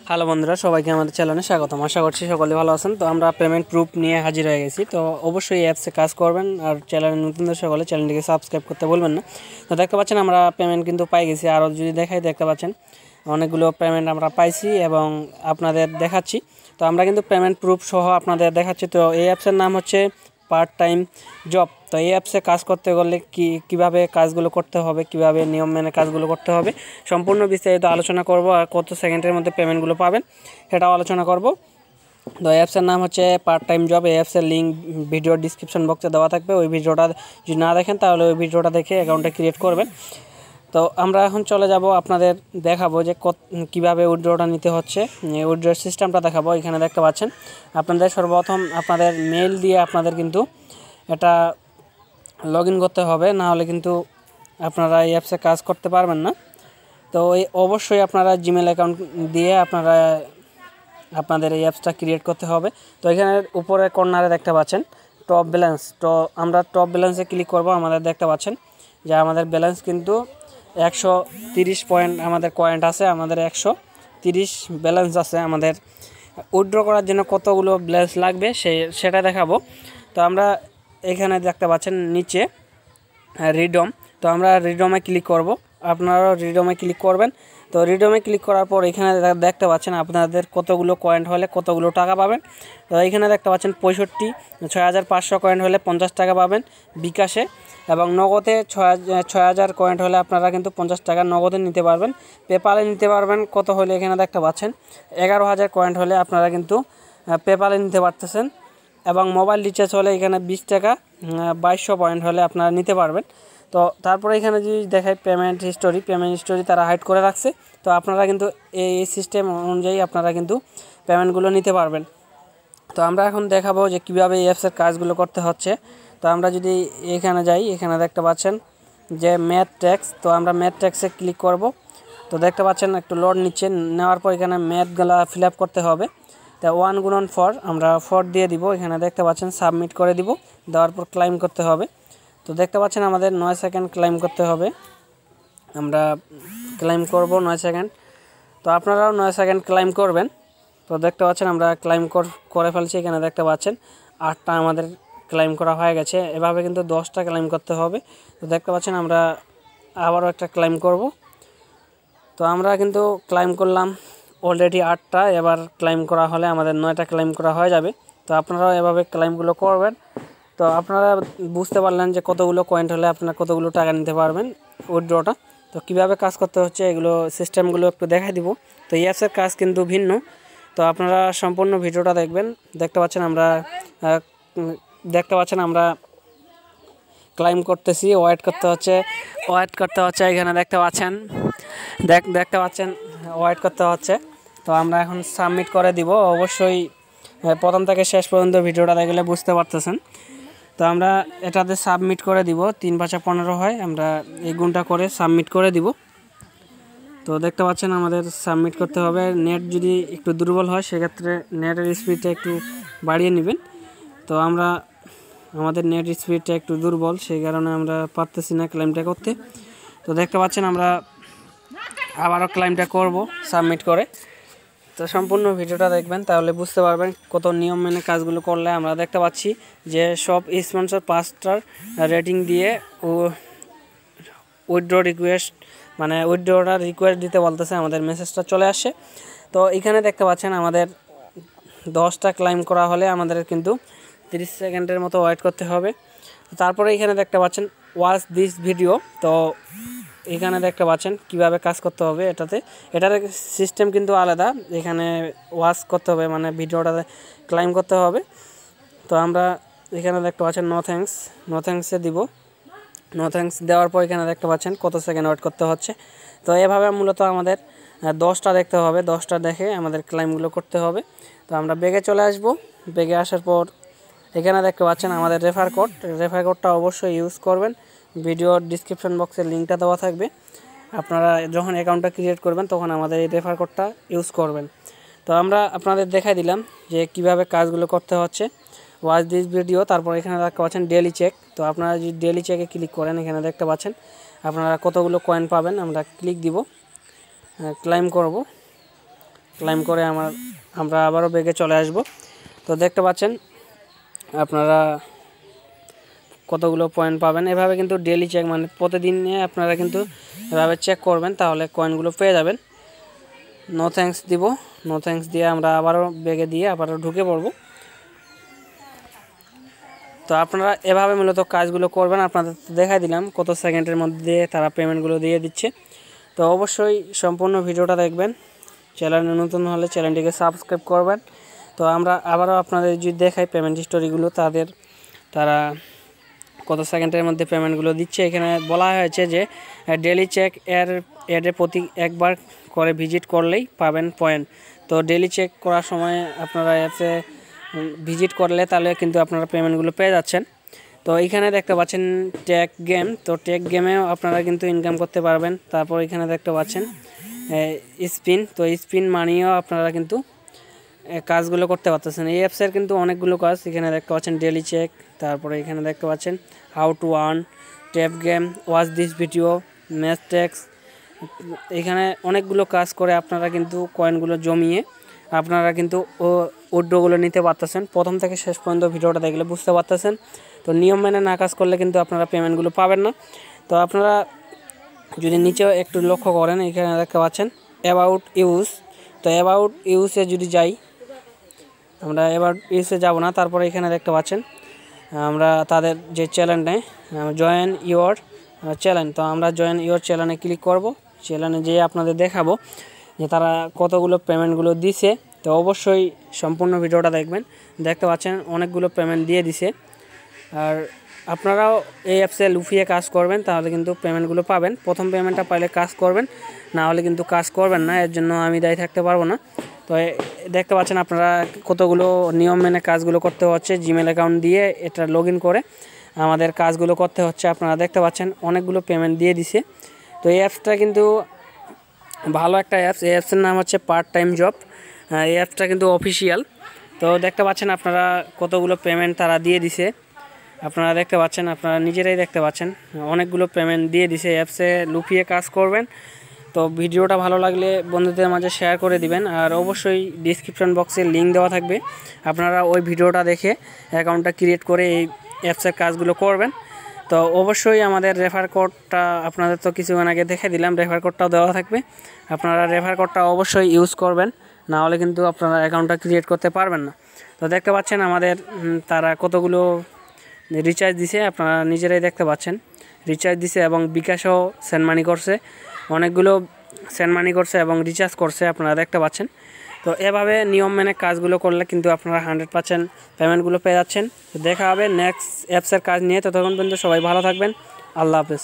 Hello বন্ধুরা, সবাইকে আমাদের চ্যানেলে স্বাগতম। আশা করছি সকলে ভালো আছেন। তো আমরা পেমেন্ট প্রুফ নিয়ে হাজির হয়ে গেছি। তো অবশ্যই অ্যাপসে কাজ করবেন আর চ্যানেলে নতুনদের সকলে চ্যানেলটিকে সাবস্ক্রাইব করতে বলবেন না। তো দেখতে পাচ্ছেন আমরা পেমেন্ট কিন্তু পাই গেছি। আরও যদি দেখাই, দেখতে পাচ্ছেন অনেকগুলো পেমেন্ট আমরা পাইছি এবং আপনাদের দেখাচ্ছি। তো আমরা কিন্তু পেমেন্ট প্রুফ সহ আপনাদের দেখাচ্ছি। তো এই অ্যাপসের নাম হচ্ছে পার্ট টাইম জব। তো এই অ্যাপসে কাজ করতে গেলে কীভাবে কাজগুলো করতে হবে, কিভাবে নিয়ম মেনে কাজগুলো করতে হবে, সম্পূর্ণ বিস্তারিত আলোচনা করব। আর কত সেকেন্ডের মধ্যে পেমেন্টগুলো পাবেন সেটাও আলোচনা করব। তো অ্যাপসের নাম হচ্ছে পার্ট টাইম জব। এই অ্যাপসের লিঙ্ক ভিডিওর ডিসক্রিপশন বক্সে দেওয়া থাকবে। ওই ভিডিওটা যদি না দেখেন তাহলে ওই ভিডিওটা দেখে অ্যাকাউন্টটা ক্রিয়েট করবেন। তো আমরা এখন চলে যাব, আপনাদের দেখাবো যে কীভাবে উইথড্রটা নিতে হচ্ছে। উইথড্রর সিস্টেমটা দেখাবো। এখানে দেখতে পাচ্ছেন আপনাদের সর্বপ্রথম আপনাদের মেইল দিয়ে আপনাদের কিন্তু এটা লগ ইন করতে হবে, না হলে কিন্তু আপনারা এই অ্যাপসে কাজ করতে পারবেন না। তো অবশ্যই আপনারা জিমেল অ্যাকাউন্ট দিয়ে আপনাদের এই অ্যাপসটা ক্রিয়েট করতে হবে। তো এখানে উপরে কর্নারে দেখতে পাচ্ছেন টপ ব্যালেন্স। তো আমরা টপ ব্যালেন্সে ক্লিক করব। আমাদের দেখতে পাচ্ছেন যে আমাদের ব্যালেন্স কিন্তু 130 পয়েন্ট আমাদের কয়েন্ট আছে, আমাদের 130 ব্যালেন্স আছে। আমাদের উইথড্র করার জন্য কতগুলো ব্যালেন্স লাগবে সেটা দেখাবো। তো আমরা এখানে দেখতে পাচ্ছেন নিচে রিডম। তো আমরা রিডমে ক্লিক করব, আপনারাও রিডমে ক্লিক করবেন। তো রিডমে ক্লিক করার পর এখানে দেখতে পাচ্ছেন আপনাদের কতগুলো কয়েন্ট হলে কতগুলো টাকা পাবেন। তো এখানে দেখতে পাচ্ছেন 65,500 কয়েন্ট হলে 50 টাকা পাবেন বিকাশে, এবং নগদে 6,000 কয়েন্ট হলে আপনারা কিন্তু 50 টাকা নগদে নিতে পারবেন। পেপালে নিতে পারবেন কত হলে এখানে দেখতে পাচ্ছেন 11,000 কয়েন্ট হলে আপনারা কিন্তু পেপালে নিতে পারতেছেন। এবং মোবাইল রিচার্জ হলে এখানে 20 টাকা 2200 পয়েন্ট হলে আপনারা নিতে পারবেন। তো তারপরে এখানে যদি দেখায় পেমেন্ট হিস্টোরি তারা হাইড করে রাখছে। তো আপনারা কিন্তু এই সিস্টেম অনুযায়ী আপনারা কিন্তু পেমেন্টগুলো নিতে পারবেন। তো আমরা এখন দেখাবো যে কীভাবে এই অ্যাপসের কাজগুলো করতে হচ্ছে। তো আমরা যদি এখানে যাই, এখানে দেখতে পাচ্ছেন যে ম্যাথ ট্যাক্স। তো আমরা ম্যাথ ট্যাক্সে ক্লিক করব। তো দেখতে পাচ্ছেন একটু লোড নিচ্ছে, নেওয়ার পর এখানে ম্যাথগুলো ফিল আপ করতে হবে। তা 1 × 4 আমরা 4 দিয়ে দিব। এখানে দেখতে পাচ্ছেন সাবমিট করে দিব, দেওয়ার পর ক্লাইম করতে হবে। তো দেখতে পাচ্ছেন আমাদের 9 সেকেন্ড ক্লাইম করতে হবে। আমরা ক্লাইম করব 9 সেকেন্ড। তো আপনারাও 9 সেকেন্ড ক্লাইম করবেন। তো দেখতে পাচ্ছেন আমরা ক্লাইম করে ফেলছি। এখানে দেখতে পাচ্ছেন 8টা আমাদের ক্লাইম করা হয়ে গেছে। এভাবে কিন্তু 10টা ক্লাইম করতে হবে। তো দেখতে পাচ্ছেন আমরা আবারও একটা ক্লাইম করব। তো আমরা কিন্তু ক্লাইম করলাম অলরেডি 8টা, এবার ক্লাইম করা হলে আমাদের 9টা ক্লাইম করা হয়ে যাবে। তো আপনারাও এভাবে ক্লাইমগুলো করবেন। তো আপনারা বুঝতে পারলেন যে কতগুলো কয়েন্ট হলে আপনারা কতগুলো টাকা নিতে পারবেন উইথড্রটা। তো কীভাবে কাজ করতে হচ্ছে এগুলো সিস্টেমগুলো একটু দেখাই দিব। তো এই অ্যাপসের কাজ কিন্তু ভিন্ন। তো আপনারা সম্পূর্ণ ভিডিওটা দেখবেন। দেখতে পাচ্ছেন আমরা ক্লাইম করতেছি, ওয়েট করতে হচ্ছে। এখানে দেখতে পাচ্ছেন ওয়েট করতে হচ্ছে। তো আমরা এখন সাবমিট করে দিব। অবশ্যই প্রথম থেকে শেষ পর্যন্ত ভিডিওটা দেখলে বুঝতে পারতেছেন। তো আমরা এটাতে সাবমিট করে দিব। 3×5 = 15 হয়, আমরা এই গুণটা করে সাবমিট করে দিব। তো দেখতে পাচ্ছেন আমাদের সাবমিট করতে হবে। নেট যদি একটু দুর্বল হয় সেক্ষেত্রে নেটের স্পিডটা একটু বাড়িয়ে নেবেন। তো আমাদের নেট স্পিডটা একটু দুর্বল, সেই কারণে আমরা পারতেছি না ক্লেমটা করতে। তো দেখতে পাচ্ছেন আমরা আবারও ক্লেমটা করব সাবমিট করে। তো সম্পূর্ণ ভিডিওটা দেখবেন, তাহলে বুঝতে পারবেন কত নিয়ম মেনে কাজগুলো করলে। আমরা দেখতে পাচ্ছি যে সব স্পন্সর 5 স্টার রেটিং দিয়ে উইথড্র রিকোয়েস্ট দিতে বলতেছে। আমাদের মেসেজটা চলে আসছে। তো এখানে দেখতে পাচ্ছেন আমাদের 10টা ক্লাইম করা হলে আমাদের কিন্তু 30 সেকেন্ডের মতো ওয়েট করতে হবে। তারপরে এখানে দেখতে পাচ্ছেন ওয়াচ দিস ভিডিও। তো এখানে দেখতে পাচ্ছেন কিভাবে কাজ করতে হবে। এটার সিস্টেম কিন্তু আলাদা। এখানে ওয়াচ করতে হবে, মানে ভিডিওটাতে ক্লাইম করতে হবে। তো আমরা এখানে দেখতে পাচ্ছেন নো থ্যাঙ্কসে দিব। নো থ্যাঙ্কস দেওয়ার পর এখানে দেখতে পাচ্ছেন কত সেকেন্ড ওয়েট করতে হচ্ছে। তো এভাবে মূলত আমাদের 10টা দেখতে হবে। 10টা দেখে আমাদের ক্লাইমগুলো করতে হবে। তো আমরা বেগে চলে আসব। বেগে আসার পর এখানে দেখতে পাচ্ছেন আমাদের রেফার কোডটা অবশ্যই ইউজ করবেন। ভিডিওর ডিসক্রিপশন বক্সে লিঙ্কটা দেওয়া থাকবে। আপনারা যখন অ্যাকাউন্টটা ক্রিয়েট করবেন তখন আমাদের এই রেফার কোডটা ইউজ করবেন। তো আমরা আপনাদের দেখাই দিলাম যে কিভাবে কাজগুলো করতে হচ্ছে। ওয়াচ দিস ভিডিও, তারপর এখানে দেখতে পাচ্ছেন ডেইলি চেক। তো আপনারা যদি ডেইলি চেকে ক্লিক করেন এখানে দেখতে পাচ্ছেন আপনারা কতগুলো কয়েন পাবেন। আমরা ক্লিক দিব, ক্লাইম করব। ক্লাইম করে আমরা আবারও ব্যাগে চলে আসব। তো দেখতে পাচ্ছেন আপনারা কতগুলো পয়েন্ট পাবেন। এভাবে কিন্তু ডেইলি চেক মানে প্রতিদিনে আপনারা কিন্তু এভাবে চেক করবেন, তাহলে কয়েনগুলো পেয়ে যাবেন। নো থ্যাঙ্কস দিব, নো থ্যাঙ্কস দিয়ে আমরা আবারও ব্যাগে দিয়ে আবারও ঢুকে পড়ব। তো আপনারা এভাবে মূলত কাজগুলো করবেন। আপনাদের দেখাই দিলাম কত সেকেন্ডের মধ্যে তারা পেমেন্টগুলো দিয়ে দিচ্ছে। তো অবশ্যই সম্পূর্ণ ভিডিওটা দেখবেন। চ্যানেলে নতুন হলে চ্যানেলটিকে সাবস্ক্রাইব করবেন। তো আমরা আবারও আপনাদের যদি দেখাই পেমেন্ট হিস্টোরিগুলো, তারা কত সেকেন্ডের মধ্যে পেমেন্টগুলো দিচ্ছে। এখানে বলা হয়েছে যে ডেইলি চেক এর প্রতি একবার করে ভিজিট করলেই পাবেন পয়েন্ট। তো ডেইলি চেক করার সময় আপনারা অ্যাপসে ভিজিট করলে তাহলে কিন্তু আপনারা পেমেন্টগুলো পেয়ে যাচ্ছেন। তো এইখানে দেখতে পাচ্ছেন টেক গেম, তো টেক গেমেও আপনারা কিন্তু ইনকাম করতে পারবেন। তারপর এখানে দেখতে পাচ্ছেন স্পিন, তো স্পিন মানিয়েও আপনারা কিন্তু কাজগুলো করতে পারতেছেন। এই অ্যাপসের কিন্তু অনেকগুলো কাজ এখানে দেখতে পাচ্ছেন, ডেইলি চেক, তারপরে এখানে দেখতে পাচ্ছেন how to earn, tap game, watch this video, match tax. এখানে অনেকগুলো কাজ করে আপনারা কিন্তু কয়েনগুলো জমিয়ে আপনারা কিন্তু উইথড্রগুলো নিতে পারতেছেন। প্রথম থেকে শেষ পর্যন্ত ভিডিওটা দেখলে বুঝতে পারতেছেন। তো নিয়ম মেনে না কাজ করলে কিন্তু আপনারা পেমেন্টগুলো পাবেন না। তো আপনারা যদি নিচেও একটু লক্ষ্য করেন, এখানে দেখতে পাচ্ছেন অ্যাবাউট ইউজ। তো অ্যাবাউট ইউজে যদি যাই, আমরা অ্যাবাউট ইউজে যাব না। তারপরে এখানে দেখতে পাচ্ছেন আমরা তাদের যে চ্যানেল নেই, জয়েন ইউর চ্যানেল। তো আমরা জয়েন ইউর চ্যানেলে ক্লিক করব। চ্যানেলে যেয়ে আপনাদের দেখাবো যে তারা কতগুলো পেমেন্টগুলো দিছে। তো অবশ্যই সম্পূর্ণ ভিডিওটা দেখবেন। দেখতে পাচ্ছেন অনেকগুলো পেমেন্ট দিয়ে দিছে। আর আপনারাও এই অ্যাপসে লুফিয়ে কাজ করবেন, তাহলে কিন্তু পেমেন্টগুলো পাবেন। প্রথম পেমেন্টটা পাইলে কাজ করবেন, না হলে কিন্তু কাজ করবেন না। এর জন্য আমি দায়ী থাকতে পারবো না। তো দেখতে পাচ্ছেন আপনারা কতগুলো নিয়ম মেনে কাজগুলো করতে হচ্ছে। জিমেল অ্যাকাউন্ট দিয়ে এটা লগ ইন করে আমাদের কাজগুলো করতে হচ্ছে। আপনারা দেখতে পাচ্ছেন অনেকগুলো পেমেন্ট দিয়ে দিছে। তো এই অ্যাপসটা কিন্তু ভালো একটা অ্যাপস। এই অ্যাপসের নাম হচ্ছে পার্ট টাইম জব। এই অ্যাপসটা কিন্তু অফিসিয়াল। তো দেখতে পাচ্ছেন আপনারা কতগুলো পেমেন্ট তারা দিয়ে দিছে। আপনারা দেখতে পাচ্ছেন, আপনারা নিজেরাই দেখতে পাচ্ছেন অনেকগুলো পেমেন্ট দিয়ে দিছে। অ্যাপসে লুফিয়ে কাজ করবেন। তো ভিডিওটা ভালো লাগলে বন্ধুদের মাঝে শেয়ার করে দিবেন। আর অবশ্যই ডিসক্রিপশন বক্সে লিঙ্ক দেওয়া থাকবে, আপনারা ওই ভিডিওটা দেখে অ্যাকাউন্টটা ক্রিয়েট করে এই অ্যাপসের কাজগুলো করবেন। তো অবশ্যই আমাদের রেফার কোডটা আপনাদের তো কিছুক্ষণ আগে দেখে দিলাম, রেফার কোডটাও দেওয়া থাকবে। আপনারা রেফার কোডটা অবশ্যই ইউজ করবেন, না হলে কিন্তু আপনারা অ্যাকাউন্টটা ক্রিয়েট করতে পারবেন না। তো দেখতে পাচ্ছেন আমাদের তারা কতগুলো রিচার্জ দিছে, আপনারা নিজেরাই দেখতে পাচ্ছেন রিচার্জ দিছে এবং বিকাশও সেন্ড মানি করছে, অনেকগুলো সেন্ড মানি করছে এবং রিচার্জ করছে, আপনারা দেখতে পাচ্ছেন। তো এভাবে নিয়ম মেনে কাজগুলো করলে কিন্তু আপনারা 100% পেমেন্টগুলো পেয়ে যাচ্ছেন। তো দেখা হবে নেক্সট অ্যাপসের কাজ নিয়ে। ততক্ষণ পর্যন্ত সবাই ভালো থাকবেন। আল্লাহ হাফেজ।